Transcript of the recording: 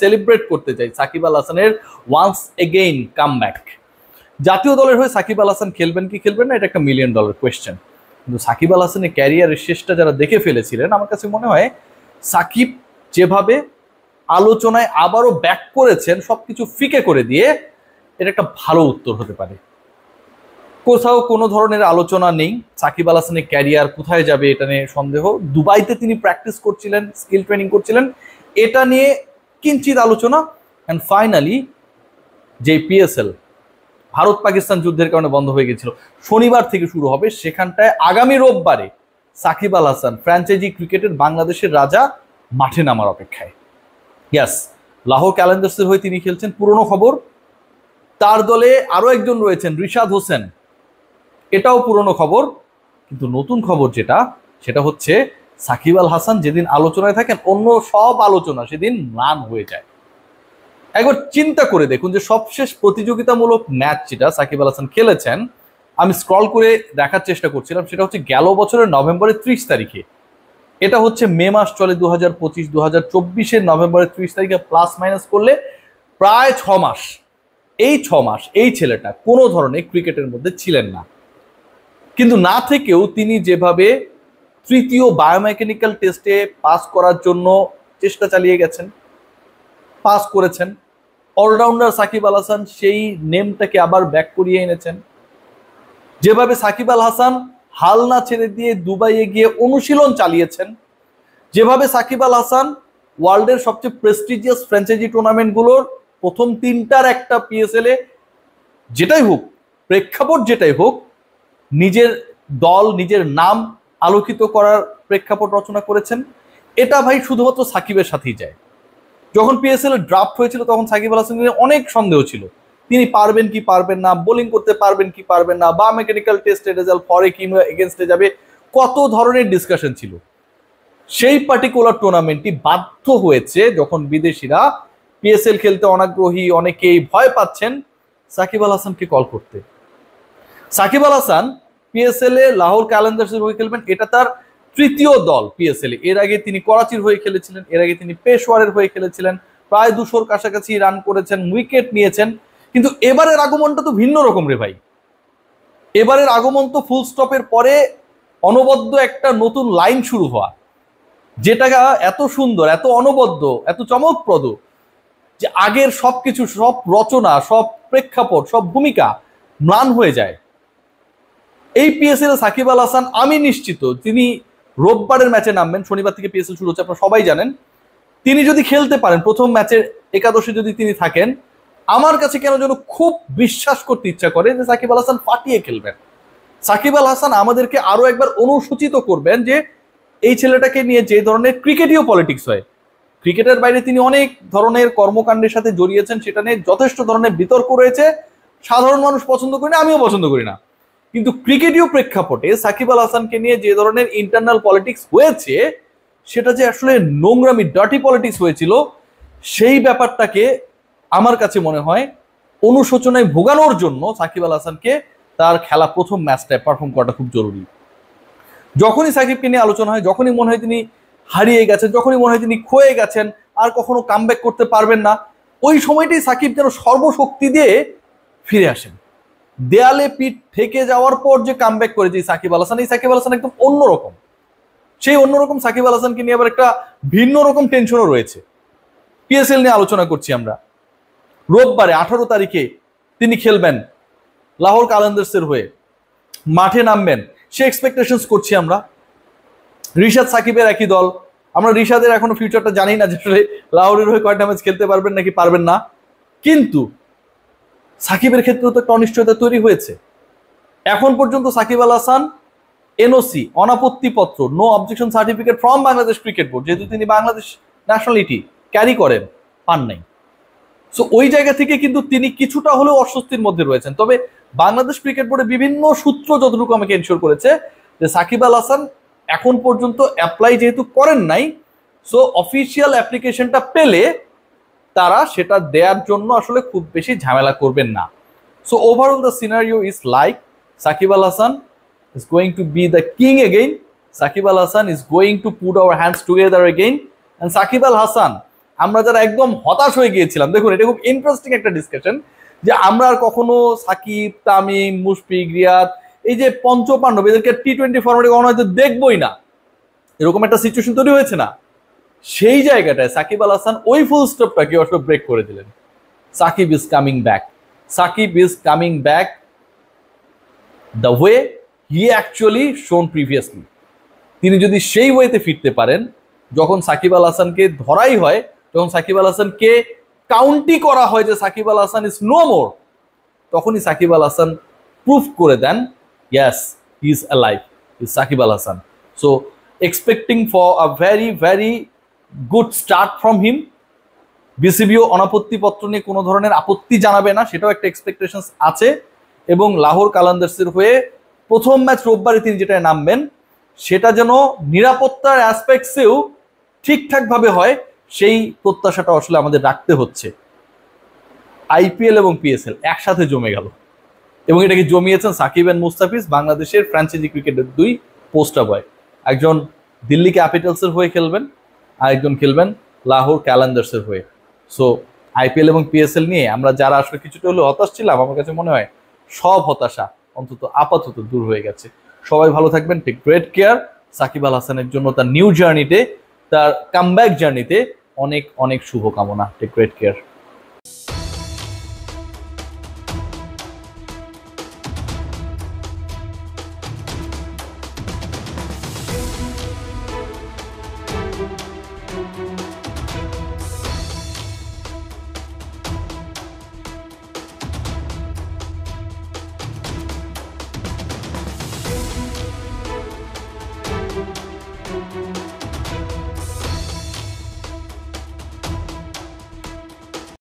Celebrate করতে চাই সাকিব আল হাসানের ওয়ান্স এগেইন কামব্যাক। জাতীয় দলের হয়ে সাকিব আল হাসান খেলবেন কি খেলবেন না, এটা একটা $1 মিলিয়ন কোয়েশ্চেন। কিন্তু সাকিব আল হাসানের ক্যারিয়ারের শেষটা যারা দেখে ফেলেছিলেন, আমার কাছে মনে হয় সাকিব যেভাবে আলোচনায় আবারও ব্যাক করেছেন সবকিছু ফিকে করে দিয়ে, এটা একটা ভালো উত্তর হতে পারে। কোথাও কোনো ধরনের আলোচনা নেই সাকিব আল হাসানের ক্যারিয়ার কোথায় যাবে এটা নিয়ে সন্দেহ। দুবাইতে তিনি প্র্যাকটিস করছিলেন, স্কিল ট্রেনিং করছিলেন, এটা নিয়ে কিঞ্চিত আলোচনা। অ্যান্ড ফাইনালি যে পিএসএল ভারত পাকিস্তান যুদ্ধের কারণে বন্ধ হয়ে গেছিল, শনিবার থেকে শুরু হবে, সেখানটায় আগামী রোববারে সাকিব আল হাসান ফ্র্যাঞ্চাইজি ক্রিকেটের বাংলাদেশের রাজা মাঠে নামার অপেক্ষায়। ইয়াস, লাহোর ক্যালেন্ডার্সের হয়ে তিনি খেলছেন, পুরনো খবর। তার দলে আরো একজন রয়েছেন রিশাদ হোসেন, এটাও পুরনো খবর। কিন্তু নতুন খবর যেটা, সেটা হচ্ছে সাকিব আল হাসান যেদিন আলোচনায় থাকেন অন্য সব আলোচনা সেদিন ম্লান হয়ে যায়। একবার চিন্তা করে দেখুন যে সবশেষ প্রতিযোগিতামূলক ম্যাচ যেটা সাকিব আল হাসান খেলেছেন, আমি স্ক্রল করে দেখার চেষ্টা করছিলাম, সেটা হচ্ছে গেল বছরের নভেম্বরের 30 তারিখে। এটা হচ্ছে মে মাস চলে 2025, 2024-এর নভেম্বরের 30 তারিখে প্লাস মাইনাস করলে প্রায় 6 মাস। এই 6 মাস এই ছেলেটা কোনো ধরনের ক্রিকেটের মধ্যে ছিলেন না। কিন্তু না থেকেও তিনি যেভাবে তৃতীয় বায়োমেকানিক্যাল টেস্টে পাস করার জন্য চেষ্টা চালিয়ে গেছেন, পাস করেছেন। অলরাউন্ডার সাকিব আল হাসান সেই নেমটাকে আবার ব্যাক করিয়ে এনেছেন। যেভাবে সাকিব আল হাসান হাল না ছেড়ে দিয়ে দুবাইয়ে গিয়ে অনুশীলন চালিয়েছেন, যেভাবে সাকিব আল হাসান ওয়ার্ল্ডের সবচেয়ে প্রেস্টিজিয়াস ফ্র্যাঞ্চাইজি টুর্নামেন্টগুলোর প্রথম 3টার একটা পিএসএল-এ যেটাই হোক, প্রেক্ষাপট যেটাই হোক, নিজের দল নিজের নাম আলোকিত করার প্রেক্ষাপট রচনা করেছেন, এটা ভাই শুধুমাত্র সাকিবের সাথেই যায়। যখন পিএসএল এর ড্রাফট হয়েছিল তখন সাকিব আল হাসান নিয়ে অনেক সন্দেহ ছিল, তিনি পারবেন কি পারবেন না, বোলিং করতে পারবেন কি পারবেন না, বা মেকানিক্যাল টেস্টের রেজাল্ট ফরে কি এগেনস্টে যাবে, কত ধরনের ডিসকাশন ছিল। সেই পার্টিকুলার টুর্নামেন্টটি বাধ্য হয়েছে যখন বিদেশিরা পিএসএল খেলতে অনাগ্রহী, অনেকেই ভয় পাচ্ছেন, সাকিব আল হাসানকে কল করতে। সাকিব আল হাসান পিএসএল এ লাহোর ক্যালেন্ডার্সের হয়ে খেলবেন, এটা তার তৃতীয় দল পিএসএল এ। এর আগে তিনি করাচির হয়ে খেলেছিলেন, এর আগে তিনি পেশওয়ারের হয়ে খেলেছিলেন, প্রায় 200-র কাছাকাছি রান করেছেন, উইকেট নিয়েছেন। কিন্তু এবারের আগমনটা তো ভিন্ন রকম রে ভাই। এবারের আগমন তো ফুল স্টপের পরে অনবদ্য একটা নতুন লাইন শুরু হওয়া, যেটা এত সুন্দর, এত অনবদ্য, এত চমকপ্রদ যে আগের সবকিছু, সব রচনা, সব প্রেক্ষাপট, সব ভূমিকা ম্লান হয়ে যায়। এই পিএসএল সাকিব আল হাসান আমি নিশ্চিত তিনি রোববারের ম্যাচে নামবেন। শনিবার থেকে পিএসএল শুরু হচ্ছে, আপনারা সবাই জানেন। তিনি যদি খেলতে পারেন, প্রথম ম্যাচের একাদশে যদি তিনি থাকেন, আমার কাছে কেন যেন খুব বিশ্বাস করতে ইচ্ছা করে যে সাকিব আল হাসান ফাটিয়ে খেলবেন। সাকিব আল হাসান আমাদেরকে আরো একবার অনুসূচিত করবেন যে এই ছেলেটাকে নিয়ে যে ধরনের ক্রিকেটীয় পলিটিক্স হয়, ক্রিকেটের বাইরে তিনি অনেক ধরনের কর্মকাণ্ডের সাথে জড়িয়েছেন, সেটা নিয়ে যথেষ্ট ধরনের বিতর্ক রয়েছে। সাধারণ মানুষ পছন্দ করি না, আমিও পছন্দ করি না, কিন্তু ক্রিকেটীয় প্রেক্ষাপটে সাকিব আল হাসানকে নিয়ে যে ধরনের ইন্টারনাল পলিটিক্স হয়েছে, সেটা যে আসলে নোংরামি, ডার্টি পলিটিক্স হয়েছিল, সেই ব্যাপারটাকে আমার কাছে মনে হয় অনুশোচনায় ভোগানোর জন্য সাকিব আল হাসানকে তার খেলা প্রথম ম্যাচটায় পারফর্ম করাটা খুব জরুরি। যখনই সাকিবকে নিয়ে আলোচনা হয়, যখনই মনে হয় তিনি হারিয়ে গেছেন, যখনই মনে হয় তিনি ক্ষয়ে গেছেন, আর কখনো কামব্যাক করতে পারবেন না, ওই সময়টাই সাকিব যেন সর্বশক্তি দিয়ে ফিরে আসেন। দেয়ালে পিঠ ঠেকে যাওয়ার পর যে কামব্যাক করে যে সাকিব আল হাসান, এই সাকিব আল হাসান একদম অন্যরকম। সেই অন্যরকম সাকিব আল হাসানকে নিয়ে আবার একটা ভিন্ন রকম টেনশনও রয়েছে। পিএসএল নিয়ে আলোচনা করছি আমরা। রোববারে 18 তারিখে তিনি খেলবেন লাহোর ক্যালেন্ডার্সের হয়ে, মাঠে নামবেন, সে এক্সপেকটেশনস করছি আমরা। রিশাদ সাকিবের একই দল, আমরা রিশাদের এখনো ফিউচারটা জানি না যে আসলে লাহোরের হয়ে কয়টা ম্যাচ খেলতে পারবেন নাকি পারবেন না, কিন্তু সাকিবের ক্ষেত্রেও তো একটা অনিশ্চয়তা তৈরি হয়েছে। এখন পর্যন্ত সাকিব আল হাসান এনওসি, অনাপত্তি পত্র, no objection certificate from Bangladesh cricket board, যেহেতু তিনি বাংলাদেশ ন্যাশনালিটি ক্যারি করেন, পান নাই। সো ওই জায়গা থেকে কিন্তু তিনি কিছুটা হলেও অস্বস্তির মধ্যে রয়েছেন। তবে বাংলাদেশ ক্রিকেট বোর্ডের বিভিন্ন সূত্র যতটুকু আমাকে এনশিওর করেছে যে সাকিব আল হাসান এখন পর্যন্ত অ্যাপ্লাই যেহেতু করেন নাই, সো অফিসিয়াল অ্যাপ্লিকেশনটা পেলে তারা সেটা দেওয়ার জন্য আসলে খুব বেশি ঝামেলা করবেন না। So overall the scenario is like Shakib Al Hasan is going to be the king again. Sakib Al Hasan is going to put our hands together again. And Sakib Al Hasan আমরা যারা একদম হতাশ হয়ে গিয়েছিলাম, দেখুন এটা খুব ইন্টারেস্টিং একটা ডিসকাশন, যে আমরা আর কখনো সাকিব, তামিম, মুশফিক, রিয়াদ, এই যে পঞ্চপাণ্ডব, এদেরকে টি-20 ফরম্যাটে কখনো হয়তো দেখবোই না, এরকম একটা সিচুয়েশন তৈরি হয়েছে না? সেই জায়গাটায় সাকিব আল হাসান ওই ফুল স্টপটাকে আসলে ব্রেক করে দিলেন। Shakib is coming back, Shakib is coming back the way he actually shown previously. তিনি যদি সেই ওয়েতে ফিরতে পারেন, যখন সাকিব আল হাসানকে ধরাই হয়, যখন সাকিব আল হাসানকে কাউন্টি করা হয় যে Shakib Al Hasan is no more, তখনই সাকিব আল হাসান প্রুফ করে দেন, yes he is alive, is Shakib Al Hasan. So expecting for a very very good start from him. বিসিবিও অনাপত্তিপত্র নিয়ে কোনো ধরনের আপত্তি জানাবে না, সেটাও একটা এক্সপেকটেশন আছে। এবং লাহোর কালান্দার্সের হয়ে প্রথম ম্যাচ রোববারে তিনি যেটা নামবেন, সেটা যেন নিরাপত্তার অ্যাসপেক্টসেও ঠিকঠাকভাবে হয়, সেই প্রত্যাশাটা আসলে আমাদের রাখতে হচ্ছে। আইপিএল এবং পিএসএল একসাথে জমে গেল, এবং এটাকে জমিয়েছেন সাকিব এন্ড মুস্তাফিজ, বাংলাদেশের ফ্র্যাঞ্চাইজি ক্রিকেটের দুই পোস্টার বয়। একজন দিল্লি ক্যাপিটালসের হয়ে খেলবেন, আর একজন খেলবেন লাহোর ক্যালেন্ডার্সের হয়ে। সো আইপিএল এবং পিএসএল নিয়ে আমরা যারা আসলে কিছুটা হলেও হতাশ ছিলাম, আমার কাছে মনে হয় সব হতাশা অন্তত আপাতত দূর হয়ে গেছে। সবাই ভালো থাকবেন, take great care. Shakib Al হাসানের জন্য তার নিউ জার্নিতে, তার কামব্যাক জার্নিতে অনেক অনেক শুভকামনা। Take great care.